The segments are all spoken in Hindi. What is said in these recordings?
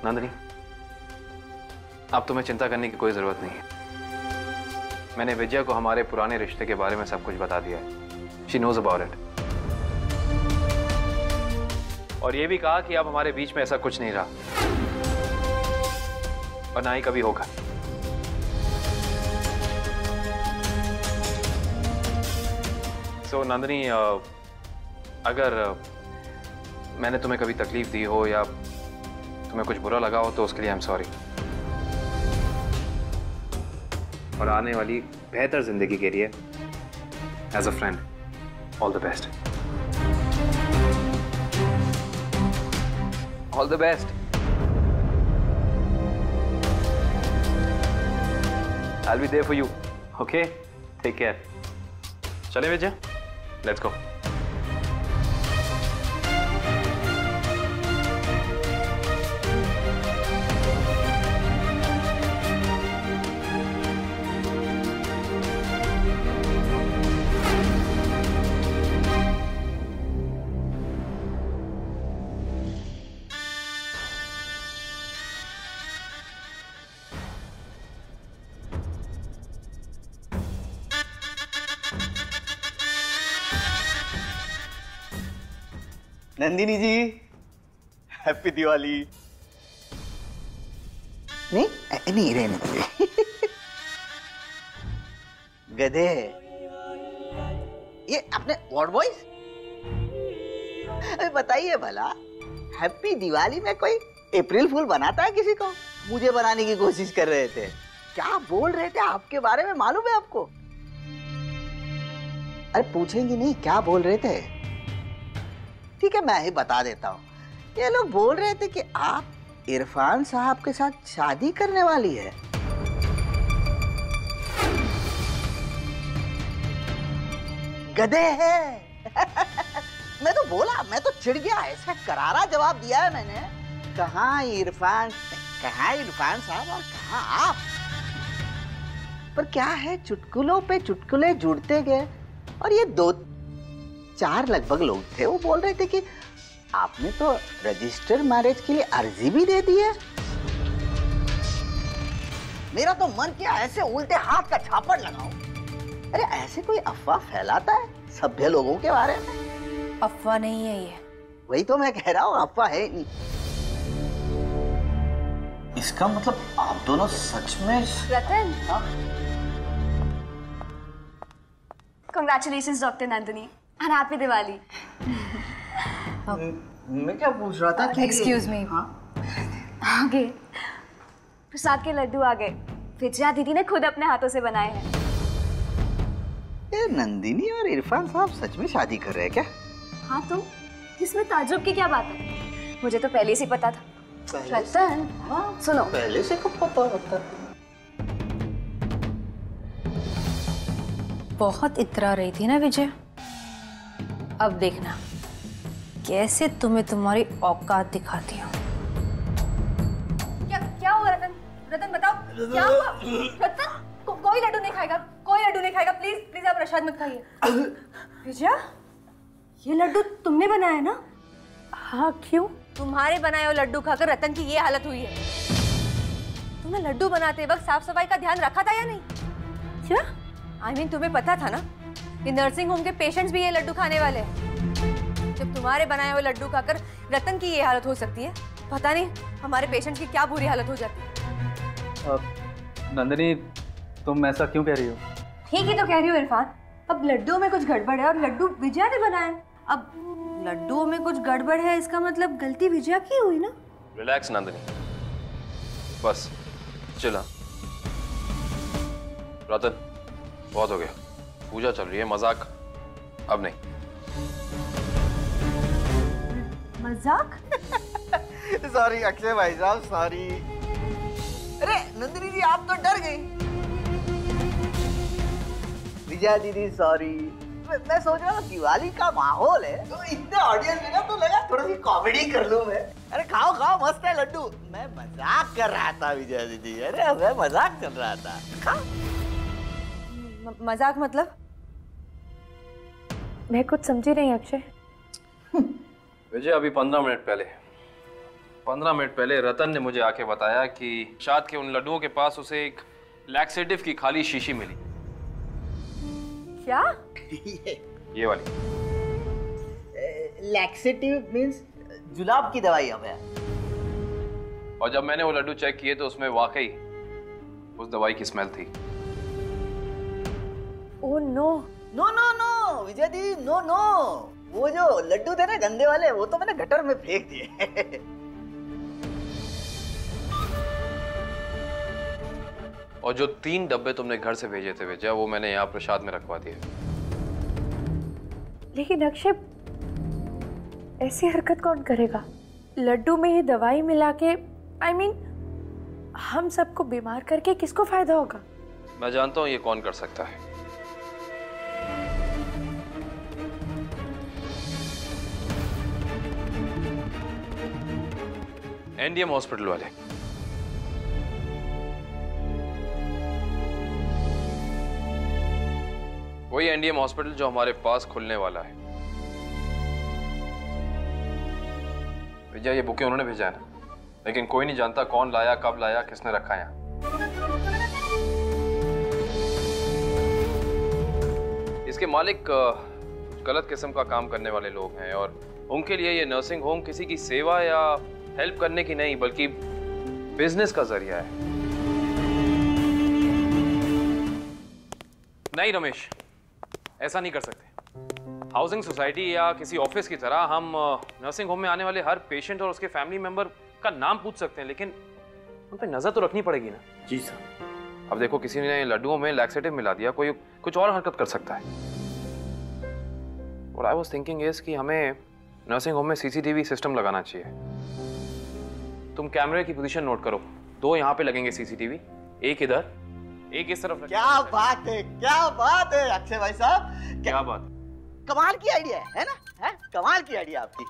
नंदिनी, अब तुम्हें चिंता करने की कोई जरूरत नहीं है। मैंने विजया को हमारे पुराने रिश्ते के बारे में सब कुछ बता दिया है। She knows about it. और ये भी कहा कि अब हमारे बीच में ऐसा कुछ नहीं रहा और ना ही कभी होगा। सो नंदिनी, अगर मैंने तुम्हें कभी तकलीफ दी हो या तुम्हें कुछ बुरा लगा हो तो उसके लिए आई एम सॉरी। और आने वाली बेहतर जिंदगी के लिए as a friend, all the best. All the best. I'll be there for you. Okay? Take care. चलें Vijay? Let's go. Nandini ji, happy Diwali. नहीं रहने दे। गधे, ये अपने वर्ड वॉइस बताइए भला, हैप्पी दिवाली में कोई अप्रैल फूल बनाता है किसी को? मुझे बनाने की कोशिश कर रहे थे। क्या बोल रहे थे आपके बारे में मालूम है आपको? अरे पूछेंगी नहीं क्या बोल रहे थे? ठीक है, मैं ही बता देता हूँ। ये लोग बोल रहे थे कि आप इरफान साहब के साथ शादी करने वाली है। गधे है। मैं तो बोला, मैं तो चिढ़ गया। ऐसा करारा जवाब दिया है मैंने। कहाँ इरफान साहब और कहाँ आप? पर क्या है, चुटकुलों पे चुटकुले जुड़ते गए और ये 2-4 लगभग लोग थे, वो बोल रहे थे कि आपने तो रजिस्टर मैरिज के लिए अर्जी भी दे दी है। मेरा तो मन किया ऐसे उल्टे हाथ का झापड़ लगाऊं। अरे ऐसे कोई अफवाह फैलाता है सभ्य लोगों के बारे में? अफवाह नहीं है ये। वही तो मैं कह रहा हूँ, अफवाह है नहीं। इसका मतलब आप दोनों सच में? रतन, Congratulations, Dr. Nandini, and Happy Diwali. मैं क्या पूछ रहा था कि Excuse me. आगे प्रसाद के लड्डू आ गए। विजया दीदी ने खुद अपने हाथों से बनाए हैं। ये नंदिनी और इरफान साहब सच में शादी कर रहे हैं क्या? हाँ तो इसमें ताज्जुब की क्या बात है? मुझे तो पहले से पता था। रतन, सुनो, पहले से कब पता होता? बहुत इतरा रही थी ना विजय। अब देखना कैसे तुम्हें तुम्हारी औकात दिखाती हूँ। क्या हुआ रतन? रतन बताओ क्या हुआ? रतन, कोई लड्डू नहीं खाएगा, कोई लड्डू नहीं खाएगा। प्लीज प्लीज आप प्रसाद मत खाइए। विजया, ये लड्डू तुमने बनाया ना? हाँ, क्यों? तुम्हारे बनाए हुए लड्डू खाकर रतन की ये हालत हुई है। तुमने लड्डू बनाते वक्त साफ सफाई का ध्यान रखा था या नहीं? क्या? I mean, तुम्हें पता था ना कि नर्सिंग होम के पेशेंट्स भी ये लड्डू खाने वाले हैं। जब तुम्हारे बनाए हुए लड्डू खाकर रतन की ये हालत हो सकती है, पता नहीं हमारे पेशेंट्स की क्या बुरी हालत हो जाती है। नंदिनी, तुम ऐसा क्यों कह रही हो? ठीक ही तो कह रही हो इरफान। अब लड्डुओं में कुछ गड़बड़ है और लड्डू विजया ने बनाए। अब लड्डुओं में कुछ गड़बड़ है, इसका मतलब गलती विजया की हुई ना? रिलैक्स नंदिनी, बस चला। रतन, बहुत हो गया। पूजा चल रही है, मजाक अब नहीं। मजाक? सॉरी अक्षय भाई साहब, सॉरी। अरे नंदिनी जी, आप तो डर गई। विजया दीदी सॉरी। मैं सोच रहा हूँ दिवाली का माहौल है तो इतने ऑडियंस में ना, तो लगा थोड़ा सी कॉमेडी कर लूं मैं। अरे खाओ खाओ, मस्त है लड्डू। मैं मजाक कर रहा था विजया दीदी। अरे मैं मजाक कर रहा था। खाओ। मजाक मतलब? मैं कुछ समझी नहीं अक्षय। विजय, अभी 15 मिनट पहले 15 मिनट पहले रतन ने मुझे आके बताया कि शाद के उन लड्डुओं के पास उसे एक लैक्सेटिव की खाली शीशी मिली। क्या? ये वाली। लैक्सेटिव मींस जुलाब की दवाई है भैया। और जब मैंने वो लड्डू चेक किए तो उसमें वाकई उस दवाई की स्मेल थी। Oh no. No no no Vijay दी, नो नो। वो जो लड्डू थे ना गंदे वाले, वो तो मैंने गटर में फेंक दिए। और जो 3 डब्बे तुमने घर से भेजे थे विजय, वो मैंने यहाँ प्रसाद में रखवा दिए। लेकिन अक्षय, ऐसी हरकत कौन करेगा? लड्डू में ही दवाई मिला के, I mean, हम सबको बीमार करके किसको फायदा होगा? मैं जानता हूँ ये कौन कर सकता है। एनडीएम हॉस्पिटल वाले। वही एनडीएम हॉस्पिटल जो हमारे पास खुलने वाला है। विजय, ये बुके उन्होंने भेजा है ना, लेकिन कोई नहीं जानता कौन लाया, कब लाया, किसने रखा यहाँ। इसके मालिक गलत किस्म का काम करने वाले लोग हैं और उनके लिए ये नर्सिंग होम किसी की सेवा या हेल्प करने की नहीं बल्कि बिजनेस का जरिया है। नहीं रमेश, ऐसा नहीं कर सकते। हाउसिंग सोसाइटी या किसी ऑफिस की तरह हम नर्सिंग होम में आने वाले हर पेशेंट और उसके फैमिली मेंबर का नाम पूछ सकते हैं, लेकिन उन पर नजर तो रखनी पड़ेगी ना। जी सर। अब देखो, किसी ने लड्डुओं में लैक्सेटिव मिला दिया, कोई कुछ और हरकत कर सकता है। और आई वाज थिंकिंग इज कि हमें नर्सिंग होम में सीसीटीवी सिस्टम लगाना चाहिए। तुम कैमरे की पोजीशन नोट करो। 2 यहाँ पे लगेंगे सीसीटीवी, एक इधर, एक इस तरफ। क्या बात है, क्या बात है अक्षय भाई साहब, क्या बात? कमाल की आइडिया है ना? है कमाल की आइडिया आपकी।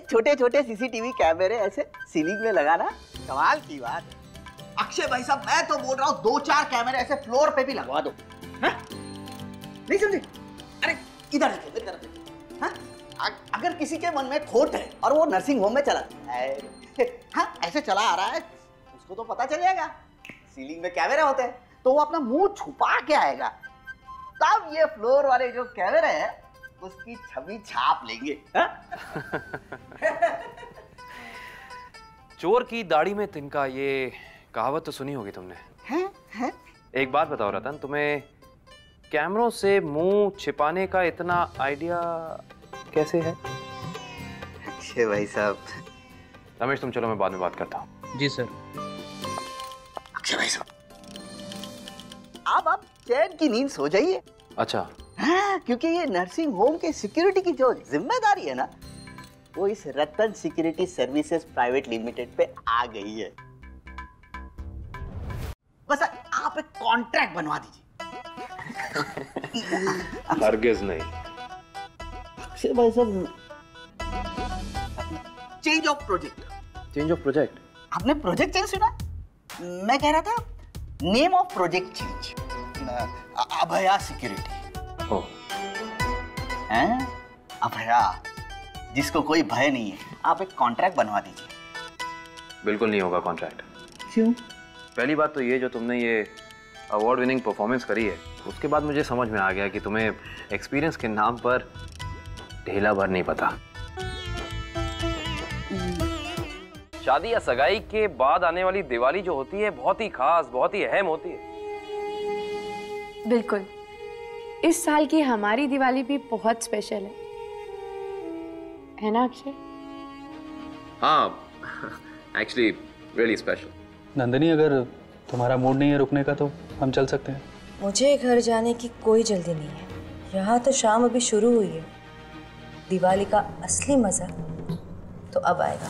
छोटे छोटे सीसीटीवी कैमरे ऐसे सीलिंग में लगाना कमाल की बात है। अक्षय भाई साहब, मैं तो बोल रहा हूँ 2-4 कैमरे ऐसे फ्लोर पे भी लगवा दो। नहीं समझे? अरे इधर देखो, इधर देखो। हाँ? अगर किसी के मन में खोट है और वो नर्सिंग होम में चला है, हाँ ऐसे चला आ रहा है, उसको तो पता चल जाएगा। सीलिंग में कैमरे होते हैं तो वो अपना मुंह छुपा के आएगा, तब ये फ्लोर वाले जो कैमरे हैं उसकी छवि छाप लेंगे। चोर की दाढ़ी में तिनका, ये कहावत तो सुनी होगी तुमने। हैं? एक बात बताओ रतन, तुम्हें कैमरों से मुंह छिपाने का इतना आइडिया कैसे है? अक्षय भाई साहब। रमेश तुम चलो, मैं बाद में बात करता हूँ। जी सर। अक्षय भाई साहब, आप चैन की नींद सो जाइए। अच्छा। हाँ, क्योंकि ये नर्सिंग होम के सिक्योरिटी की जो जिम्मेदारी है ना, वो इस रतन सिक्योरिटी सर्विसेज प्राइवेट लिमिटेड पे आ गई है। बस आप एक कॉन्ट्रैक्ट बनवा दीजिए। हरगिज़ नहीं। अक्षय भाई साहब, change of project. Change of project? आपने प्रोजेक्ट चेंज सुना? मैं कह रहा था name of project change. Abhaya security. Oh. हैं? अभया, जिसको कोई भय नहीं है। आप एक कॉन्ट्रैक्ट बनवा दीजिए। बिल्कुल नहीं होगा कॉन्ट्रैक्ट। क्यों? पहली बात तो ये, जो तुमने ये अवार्ड विनिंग परफॉर्मेंस करी है, उसके बाद मुझे समझ में आ गया कि तुम्हें एक्सपीरियंस के नाम पर ढेला भर नहीं पता। शादी या सगाई के बाद आने वाली दिवाली जो होती है, बहुत ही खास, बहुत ही अहम होती है। बिल्कुल, इस साल की हमारी दिवाली भी बहुत स्पेशल है ना अक्षय? हाँ, एक्चुअली रियली स्पेशल। नंदिनी, अगर तुम्हारा मूड नहीं है रुकने का तो हम चल सकते हैं। मुझे घर जाने की कोई जल्दी नहीं है। यहाँ तो शाम अभी शुरू हुई है, दिवाली का असली मजा तो अब आएगा।